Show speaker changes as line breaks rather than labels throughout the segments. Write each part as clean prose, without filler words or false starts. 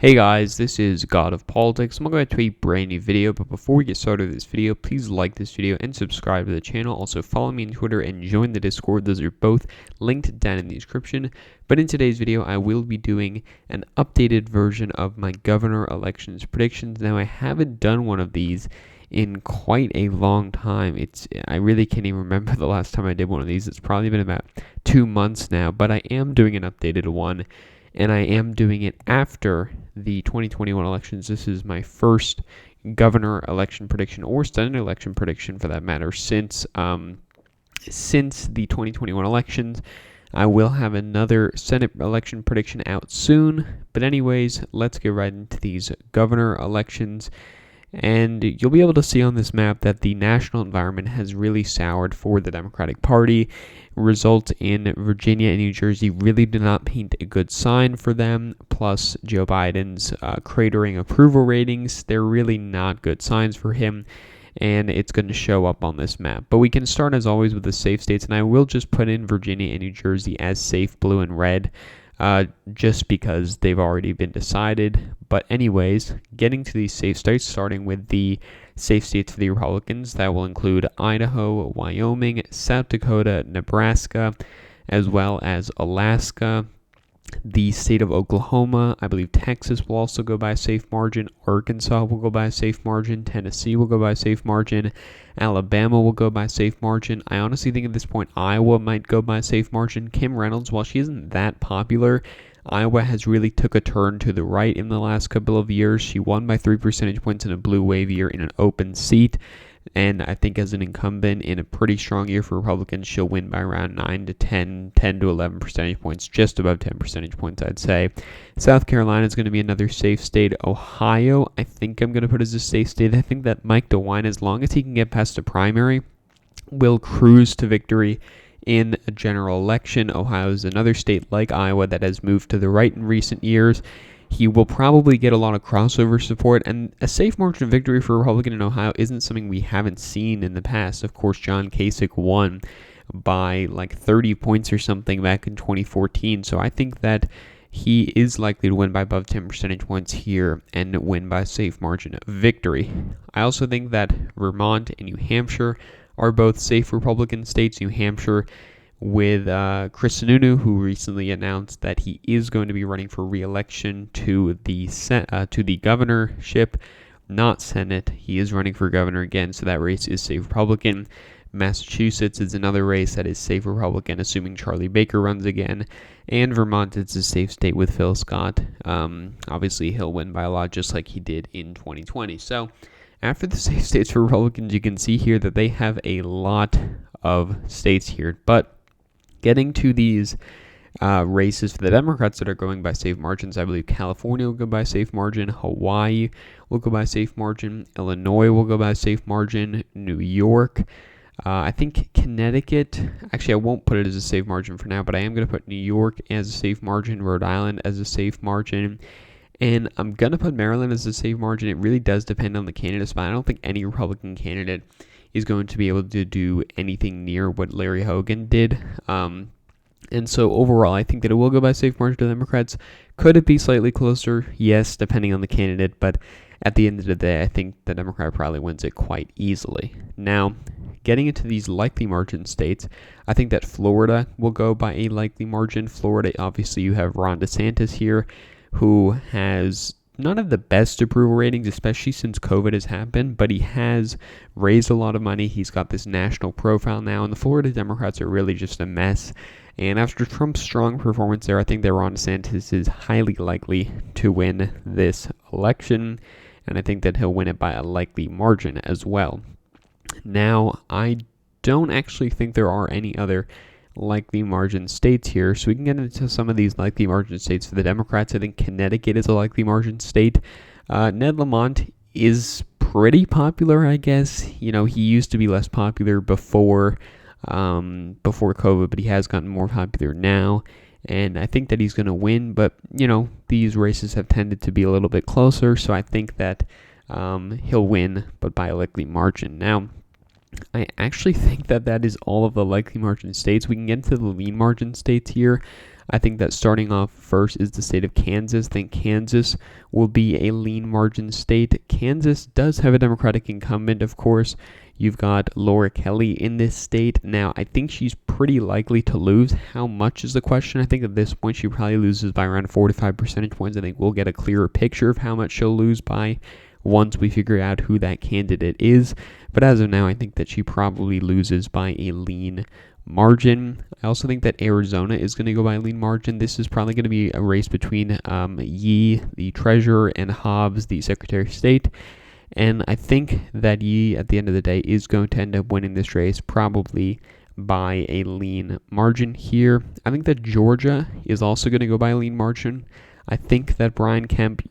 Hey guys, this is God of Politics. I'm going to a brand new video, but before we get started with this video, please like this video and subscribe to the channel. Also follow me on Twitter and join the Discord. Those are both linked down in the description. But in today's video, I will be doing an updated version of my governor elections predictions. Now, I haven't done one of these in quite a long time. I really can't even remember the last time I did one of these. It's probably been about 2 months now, but I am doing an updated one. And I am doing it after the 2021 elections. This is my first governor election prediction, or Senate election prediction for that matter, since the 2021 elections. I will have another Senate election prediction out soon. But anyways, let's get right into these governor elections. And you'll be able to see on this map that the national environment has really soured for the Democratic Party. Results in Virginia and New Jersey really do not paint a good sign for them. Plus, Joe Biden's cratering approval ratings, they're really not good signs for him. And it's going to show up on this map. But we can start, as always, with the safe states. And I will just put in Virginia and New Jersey as safe blue and red. Just because they've already been decided. But anyways, getting to these safe states, starting with the safe states for the Republicans, that will include Idaho, Wyoming, South Dakota, Nebraska, as well as Alaska, the state of Oklahoma. I believe Texas will also go by a safe margin. Arkansas will go by a safe margin. Tennessee will go by a safe margin. Alabama will go by a safe margin. I honestly think at this point Iowa might go by a safe margin. Kim Reynolds, while she isn't that popular, Iowa has really took a turn to the right in the last couple of years. She won by 3 percentage points in a blue wave year in an open seat. And I think as an incumbent in a pretty strong year for Republicans, she'll win by around 9 to 10 to 11 percentage points, just above 10 percentage points, I'd say. South Carolina is going to be another safe state. Ohio, I think I'm going to put as a safe state. I think that Mike DeWine, as long as he can get past the primary, will cruise to victory in a general election. Ohio is another state like Iowa that has moved to the right in recent years. He will probably get a lot of crossover support, and a safe margin of victory for a Republican in Ohio isn't something we haven't seen in the past. Of course, John Kasich won by like 30 points or something back in 2014, so I think that he is likely to win by above 10 percentage points here and win by a safe margin of victory. I also think that Vermont and New Hampshire are both safe Republican states. New Hampshire with Chris Sununu, who recently announced that he is going to be running for re-election to the governorship, not Senate. He is running for governor again, so that race is safe Republican. Massachusetts is another race that is safe Republican, assuming Charlie Baker runs again. And Vermont is a safe state with Phil Scott. Obviously, he'll win by a lot, just like he did in 2020. So, after the safe states for Republicans, you can see here that they have a lot of states here. But getting to these races for the Democrats that are going by safe margins, I believe California will go by safe margin, Hawaii will go by safe margin, Illinois will go by safe margin, New York. I think Connecticut, actually I won't put it as a safe margin for now, but I am going to put New York as a safe margin, Rhode Island as a safe margin, and I'm going to put Maryland as a safe margin. It really does depend on the candidates, but I don't think any Republican candidate is going to be able to do anything near what Larry Hogan did. And so overall, I think that it will go by safe margin to Democrats. Could it be slightly closer? Yes, depending on the candidate. But at the end of the day, I think the Democrat probably wins it quite easily. Now, getting into these likely margin states, I think that Florida will go by a likely margin. Florida, obviously, you have Ron DeSantis here, who has none of the best approval ratings, especially since COVID has happened, but he has raised a lot of money. He's got this national profile now, and the Florida Democrats are really just a mess. And after Trump's strong performance there, I think that Ron DeSantis is highly likely to win this election, and I think that he'll win it by a likely margin as well. Now, I don't actually think there are any other likely margin states here, so we can get into some of these likely margin states for the Democrats. I think Connecticut is a likely margin state. Ned Lamont is pretty popular, I guess. You know, he used to be less popular before COVID, but he has gotten more popular now, and I think that he's going to win. But you know, these races have tended to be a little bit closer, so I think that he'll win, but by a likely margin. Now, I actually think that that is all of the likely margin states. We can get into the lean margin states here. I think that starting off first is the state of Kansas. I think Kansas will be a lean margin state. Kansas does have a Democratic incumbent, of course. You've got Laura Kelly in this state. Now, I think she's pretty likely to lose. How much is the question? I think at this point she probably loses by around 4 to 5 percentage points. I think we'll get a clearer picture of how much she'll lose by once we figure out who that candidate is. But as of now, I think that she probably loses by a lean margin. I also think that Arizona is going to go by a lean margin. This is probably going to be a race between Yee, the treasurer, and Hobbs, the secretary of state. And I think that Yee, at the end of the day, is going to end up winning this race probably by a lean margin here. I think that Georgia is also going to go by a lean margin. I think that Brian Kemp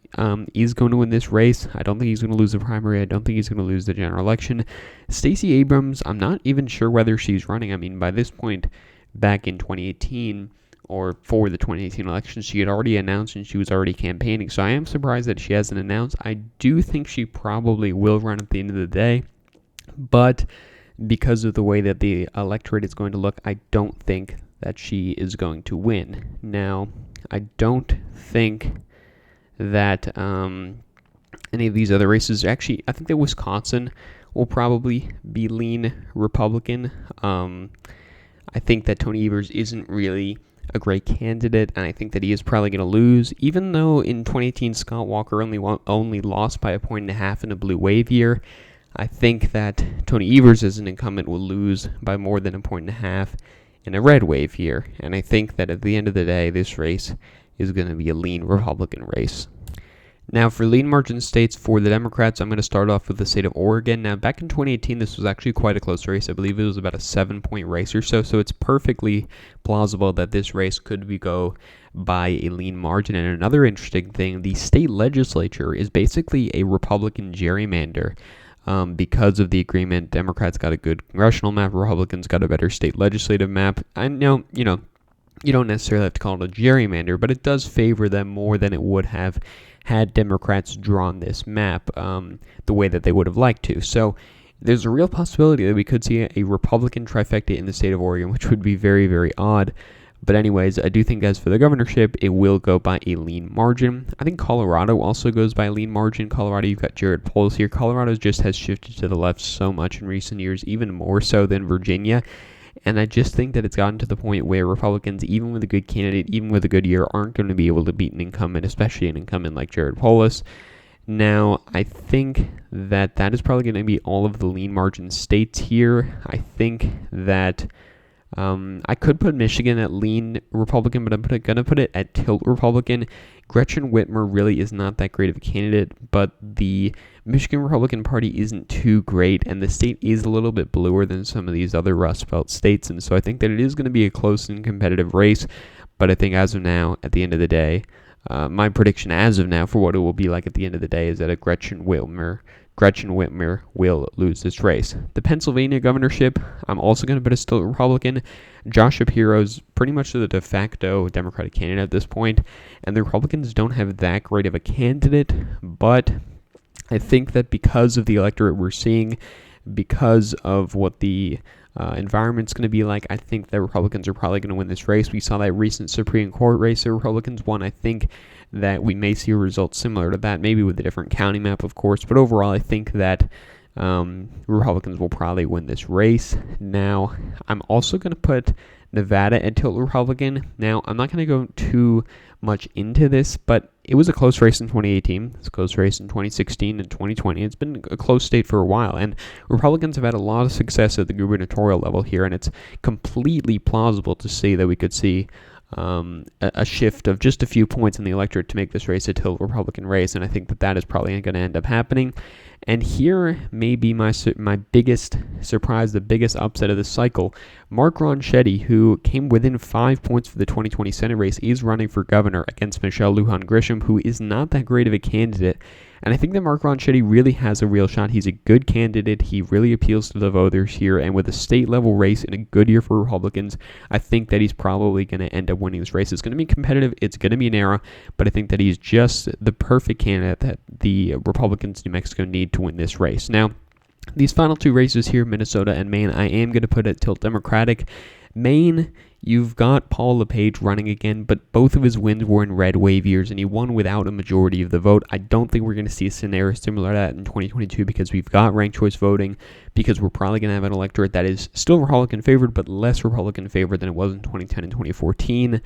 is going to win this race. I don't think he's going to lose the primary. I don't think he's going to lose the general election. Stacey Abrams, I'm not even sure whether she's running. I mean, by this point, back in 2018, or for the 2018 election, she had already announced and she was already campaigning. So I am surprised that she hasn't announced. I do think she probably will run at the end of the day. But because of the way that the electorate is going to look, I don't think that she is going to win. Now, I don't think that any of these other races, actually, I think that Wisconsin will probably be lean Republican. I think that Tony Evers isn't really a great candidate, and I think that he is probably going to lose, even though in 2018 Scott Walker only lost by 1.5 points in a blue wave year. I think that Tony Evers as an incumbent will lose by more than 1.5 points in a red wave year, and I think that at the end of the day, this race is going to be a lean Republican race. Now, for lean margin states for the Democrats, I'm going to start off with the state of Oregon. Now, back in 2018, this was actually quite a close race. I believe it was about a 7-point race or so, so it's perfectly plausible that this race could go by a lean margin. And another interesting thing, the state legislature is basically a Republican gerrymander. Because of the agreement, Democrats got a good congressional map, Republicans got a better state legislative map. I know, you don't necessarily have to call it a gerrymander, but it does favor them more than it would have had Democrats drawn this map the way that they would have liked to. So there's a real possibility that we could see a Republican trifecta in the state of Oregon, which would be very, very odd. But anyways, I do think as for the governorship, it will go by a lean margin. I think Colorado also goes by a lean margin. Colorado, you've got Jared Polis here. Colorado just has shifted to the left so much in recent years, even more so than Virginia. And I just think that it's gotten to the point where Republicans, even with a good candidate, even with a good year, aren't going to be able to beat an incumbent, especially an incumbent like Jared Polis. Now, I think that is probably going to be all of the lean margin states here. I think that I could put Michigan at lean Republican, but I'm going to put it at tilt Republican. Gretchen Whitmer really is not that great of a candidate, but the Michigan Republican Party isn't too great, and the state is a little bit bluer than some of these other Rust Belt states, and so I think that it is going to be a close and competitive race, but I think as of now, at the end of the day, my prediction as of now for what it will be like at the end of the day is that Gretchen Whitmer will lose this race. The Pennsylvania governorship, I'm also going to put a still Republican. Josh Shapiro's pretty much the de facto Democratic candidate at this point, and the Republicans don't have that great of a candidate, but I think that because of the electorate we're seeing, because of what the environment's going to be like, I think that Republicans are probably going to win this race. We saw that recent Supreme Court race that Republicans won. I think that we may see a result similar to that, maybe with a different county map, of course. But overall, I think that Republicans will probably win this race. Now, I'm also going to put Nevada at tilt Republican. Now, I'm not going to go too much into this, but it was a close race in 2018. It's a close race in 2016 and 2020. It's been a close state for a while, and Republicans have had a lot of success at the gubernatorial level here, and it's completely plausible to see that we could see a shift of just a few points in the electorate to make this race a tilt Republican race, and I think that is probably going to end up happening. And here may be my biggest surprise, the biggest upset of the cycle. Mark Ronchetti, who came within 5 points for the 2020 Senate race, is running for governor against Michelle Lujan Grisham, who is not that great of a candidate. And I think that Mark Ronchetti really has a real shot. He's a good candidate. He really appeals to the voters here. And with a state-level race and a good year for Republicans, I think that he's probably going to end up winning this race. It's going to be competitive. It's going to be narrow. But I think that he's just the perfect candidate that the Republicans in New Mexico need to win this race. Now, these final two races here, Minnesota and Maine, I am going to put at tilt Democratic. Maine, you've got Paul LePage running again, but both of his wins were in red wave years, and he won without a majority of the vote. I don't think we're going to see a scenario similar to that in 2022 because we've got ranked choice voting, because we're probably going to have an electorate that is still Republican favored, but less Republican favored than it was in 2010 and 2014.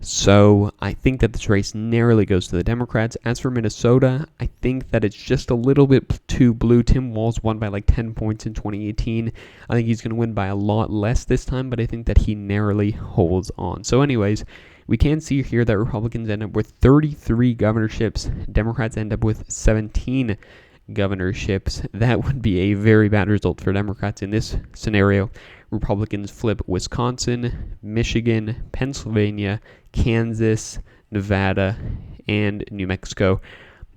So I think that this race narrowly goes to the Democrats. As for Minnesota, I think that it's just a little bit too blue. Tim Walz won by like 10 points in 2018. I think he's going to win by a lot less this time, but I think that he narrowly holds on. So anyways, we can see here that Republicans end up with 33 governorships. Democrats end up with 17 governorships. That would be a very bad result for Democrats in this scenario. Republicans flip Wisconsin, Michigan, Pennsylvania, Kansas, Nevada, and New Mexico.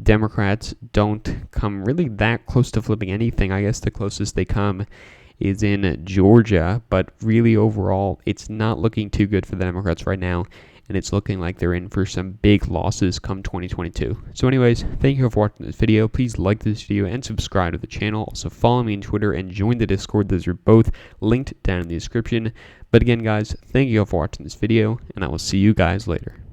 Democrats don't come really that close to flipping anything. I guess the closest they come is in Georgia, but really overall, it's not looking too good for the Democrats right now, and it's looking like they're in for some big losses come 2022. So anyways, thank you for watching this video. Please like this video and subscribe to the channel. Also follow me on Twitter and join the Discord. Those are both linked down in the description. But again, guys, thank you all for watching this video, and I will see you guys later.